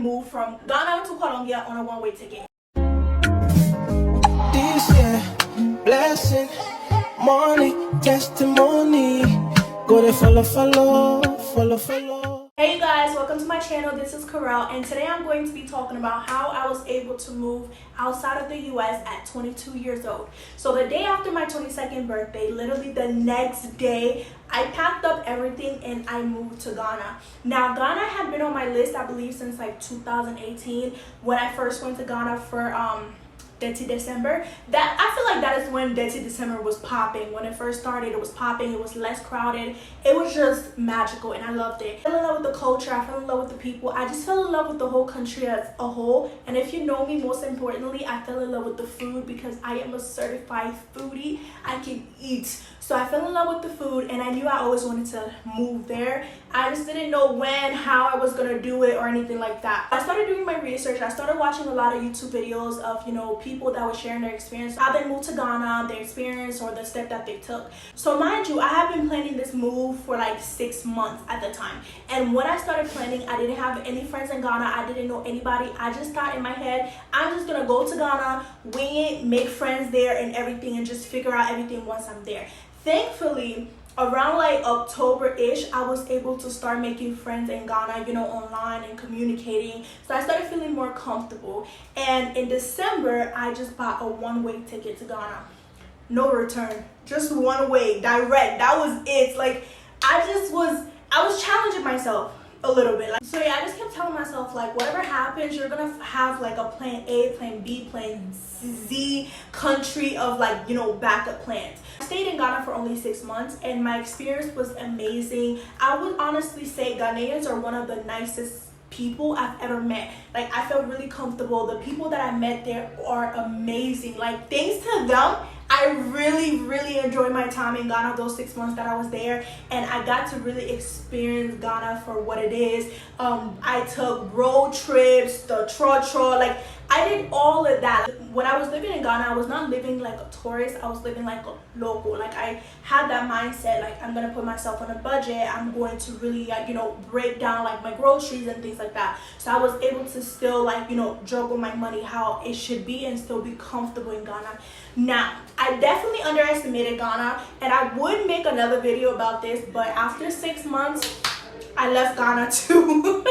moved from Ghana to Colombia on a one-way ticket. This year, blessing, money, testimony. Go to follow. Hey guys, welcome to my channel. This is Carelle, and today I'm going to be talking about how I was able to move outside of the US at 22 years old. So the day after my 22nd birthday, literally the next day, I packed up everything and I moved to Ghana. Now, Ghana had been on my list, I believe, since like 2018 when I first went to Ghana for Dirty December. That I feel like that is when Dirty December was popping. When it first started, it was popping. It was less crowded. It was just magical, and I loved it. I fell in love with the culture. I fell in love with the people. I just fell in love with the whole country as a whole. And if you know me, most importantly, I fell in love with the food because I am a certified foodie. I can eat. So I fell in love with the food, and I knew I always wanted to move there. I just didn't know when, how I was gonna do it or anything like that. I started doing my research. I started watching a lot of YouTube videos of, people that were sharing their experience, how they moved to Ghana, their experience or the step that they took. So mind you, I had been planning this move for like 6 months at the time. And when I started planning, I didn't have any friends in Ghana. I didn't know anybody. I just thought in my head, I'm just gonna go to Ghana, wing it, make friends there and everything, and just figure out everything once I'm there. Thankfully, around like October-ish, I was able to start making friends in Ghana, online and communicating. So I started feeling more comfortable. And in December, I just bought a one-way ticket to Ghana. No return, just one way, direct. That was it. Like, I was challenging myself a little bit. So yeah, I just kept telling myself, like, whatever happens, you're gonna have like a plan A, plan B, plan Z country of like, backup plans. I stayed in Ghana for only 6 months, and my experience was amazing. I would honestly say Ghanaians are one of the nicest people I've ever met. Like, I felt really comfortable. The people that I met there are amazing. Like, thanks to them, I really enjoyed my time in Ghana those 6 months that I was there, and I got to really experience Ghana for what it is. I took road trips, the trotro, like I did all of that. When I was living in Ghana, I was not living like a tourist. I was living like a local. Like, I had that mindset, like, I'm gonna put myself on a budget. I'm going to really break down like my groceries and things like that. So I was able to still like juggle my money how it should be and still be comfortable in Ghana. Now, I definitely underestimated Ghana, and I would make another video about this, but after 6 months, I left Ghana too.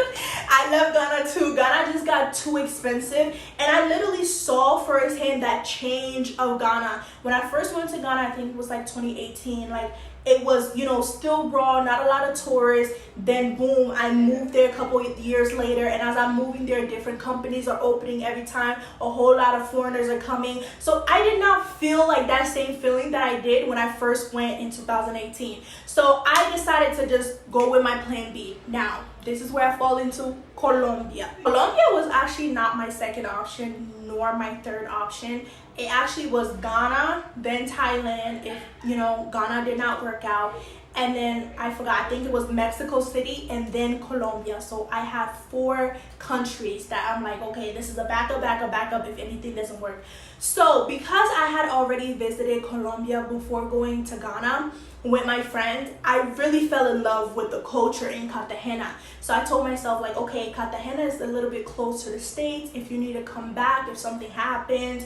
Ghana just got too expensive, and I literally saw firsthand that change of Ghana. When I first went to Ghana, I think it was like 2018, like it was, still raw, not a lot of tourists. Then boom, I moved there a couple of years later, and as I'm moving there, different companies are opening every time. A whole lot of foreigners are coming. So I did not feel like that same feeling that I did when I first went in 2018. So I decided to just go with my plan B. Now, this is where I fall into Colombia. Colombia was actually not my second option, nor my third option. It actually was Ghana, then Thailand, if Ghana did not work out, and then I forgot, I think it was Mexico City, and then Colombia. So I had 4 countries that I'm like, okay, this is a backup if anything doesn't work. So because I had already visited Colombia before going to Ghana with my friend, I really fell in love with the culture in Cartagena. So I told myself, like, okay, Cartagena is a little bit close to the States. If you need to come back, if something happens,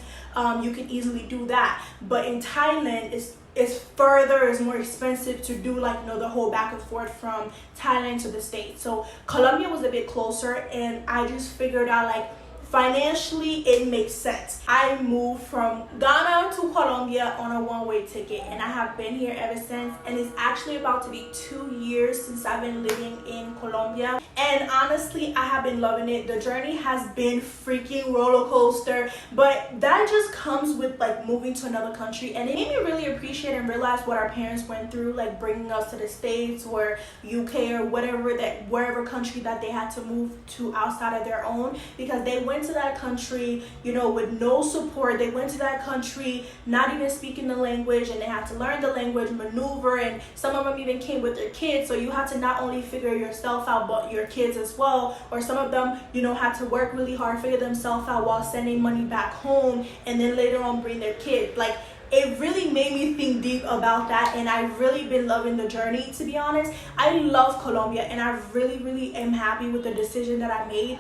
you can easily do that. But in Thailand, it's further, it's more expensive to do like the whole back and forth from Thailand to the States. So Colombia was a bit closer, and I just figured out, like, financially it makes sense. I moved from Ghana to Colombia on a one-way ticket, and I have been here ever since, and it's actually about to be 2 years since I've been living in Colombia, and honestly I have been loving it. The journey has been freaking roller coaster, but that just comes with like moving to another country, and it made me really appreciate and realize what our parents went through, like bringing us to the States or UK or wherever country that they had to move to outside of their own, because they went to that country with no support. They went to that country not even speaking the language, and they had to learn the language, maneuver, and some of them even came with their kids, so you had to not only figure yourself out but your kids as well. Or some of them had to work really hard, figure themselves out while sending money back home, and then later on bring their kids. Like, it really made me think deep about that, and I've really been loving the journey, to be honest. I love Colombia, and I really am happy with the decision that I made.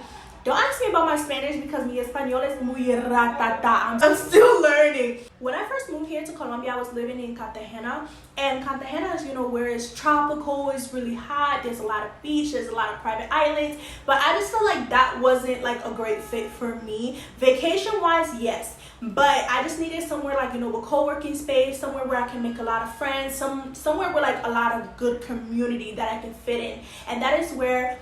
Don't ask me about my Spanish because mi español es muy ratata. I'm still learning. When I first moved here to Colombia, I was living in Cartagena, and Cartagena is, you know, where it's tropical, it's really hot, there's a lot of beach, there's a lot of private islands, but I just felt like that wasn't like a great fit for me. Vacation wise, yes, but I just needed somewhere like, you know, a co-working space, somewhere where I can make a lot of friends, somewhere with like a lot of good community that I can fit in. And that is where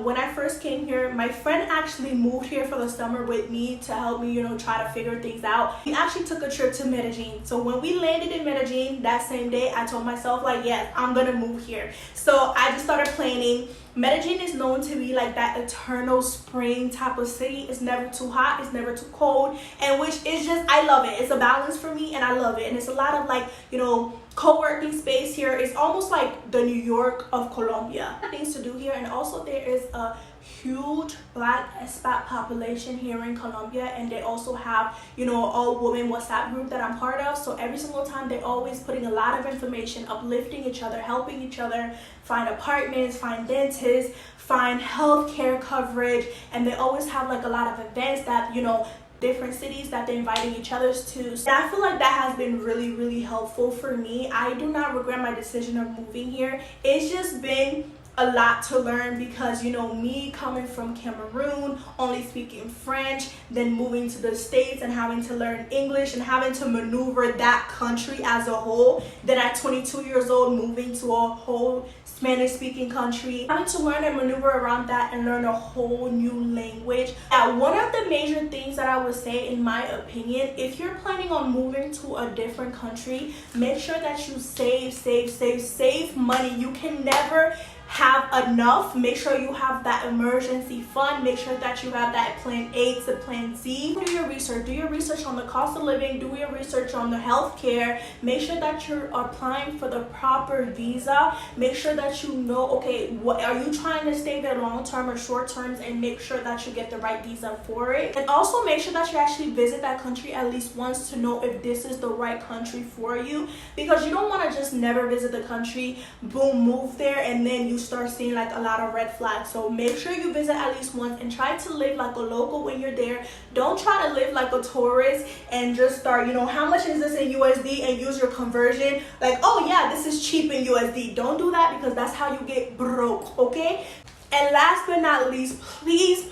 when I first came here, my friend actually moved here for the summer with me to help me, you know, try to figure things out. We actually took a trip to Medellin. So when we landed in Medellin that same day, I told myself like, yes, I'm gonna move here. So I just started planning. Medellin is known to be like that eternal spring type of city. It's never too hot, it's never too cold, and which is just, I love it. It's a balance for me and I love it. And it's a lot of like, you know, co-working space here. It's almost like the New York of Colombia. Things to do here, and also there is a huge black expat population here in Colombia, and they also have, you know, all-woman WhatsApp group that I'm part of. So every single time they're always putting a lot of information, uplifting each other, helping each other find apartments, find dentists, find healthcare coverage, and they always have like a lot of events that, you know, different cities that they're inviting each other to. So I feel like that has been really helpful for me. I do not regret my decision of moving here. It's just been a lot to learn because, you know, me coming from Cameroon, only speaking French, then moving to the States and having to learn English and having to maneuver that country as a whole. Then at 22 years old, moving to a whole Spanish speaking country, having to learn and maneuver around that and learn a whole new language. One of the major things that I would say, in my opinion, if you're planning on moving to a different country, make sure that you save money. You can never have enough. Make sure you have that emergency fund. Make sure that you have that plan A to plan Z. Do your research. Do your research on the cost of living. Do your research on the healthcare. Make sure that you're applying for the proper visa. Make sure that you know, okay, what are you trying to stay there long term or short terms, and make sure that you get the right visa for it. And also make sure that you actually visit that country at least once to know if this is the right country for you, because you don't want to just never visit the country, boom, move there, and then you start seeing like a lot of red flags. So make sure you visit at least once and try to live like a local when you're there. Don't try to live like a tourist and just start, you know, how much is this in USD, and use your conversion like, oh yeah, this is cheap in USD. Don't do that, because that's how you get broke, okay? And last but not least, please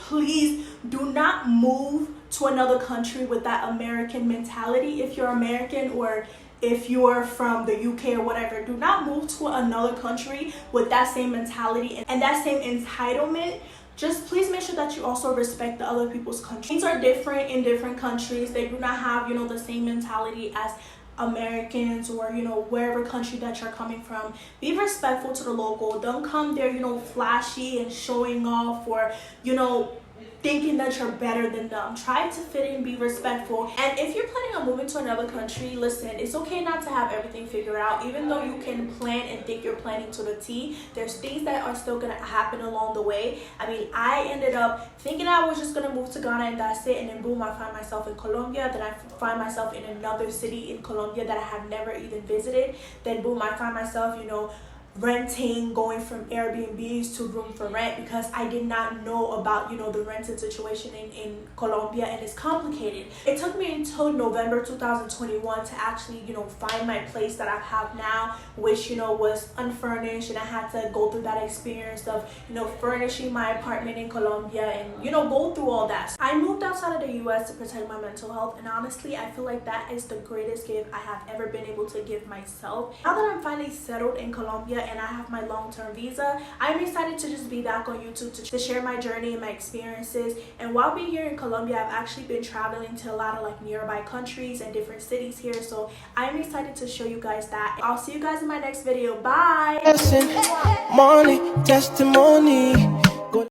do not move to another country with that American mentality. If you're American, or if you're from the UK or whatever, do not move to another country with that same mentality and that same entitlement. Just please make sure that you also respect the other people's countries. Things are different in different countries. They do not have, you know, the same mentality as Americans, or, you know, wherever country that you're coming from. Be respectful to the local. Don't come there, you know, flashy and showing off, or, you know, thinking that you're better than them. Try to fit in, be respectful. And if you're planning on moving to another country, listen, it's okay not to have everything figured out. Even though you can plan and think you're planning to the T, there's things that are still gonna happen along the way. I mean, I ended up thinking I was just gonna move to Ghana and that's it, and then boom, I find myself in Colombia. Then I find myself in another city in Colombia that I have never even visited. Then boom, I find myself, you know, renting, going from Airbnbs to room for rent, because I did not know about, you know, the renting situation in Colombia, and it's complicated. It took me until November 2021 to actually, you know, find my place that I have now, which, you know, was unfurnished, and I had to go through that experience of, you know, furnishing my apartment in Colombia and, you know, go through all that. I moved outside of the US to protect my mental health, and honestly, I feel like that is the greatest gift I have ever been able to give myself. Now that I'm finally settled in Colombia and I have my long-term visa, I'm excited to just be back on YouTube to share my journey and my experiences. And while being here in Colombia, I've actually been traveling to a lot of like nearby countries and different cities here, so I'm excited to show you guys that. I'll see you guys in my next video. Bye. Money, testimony,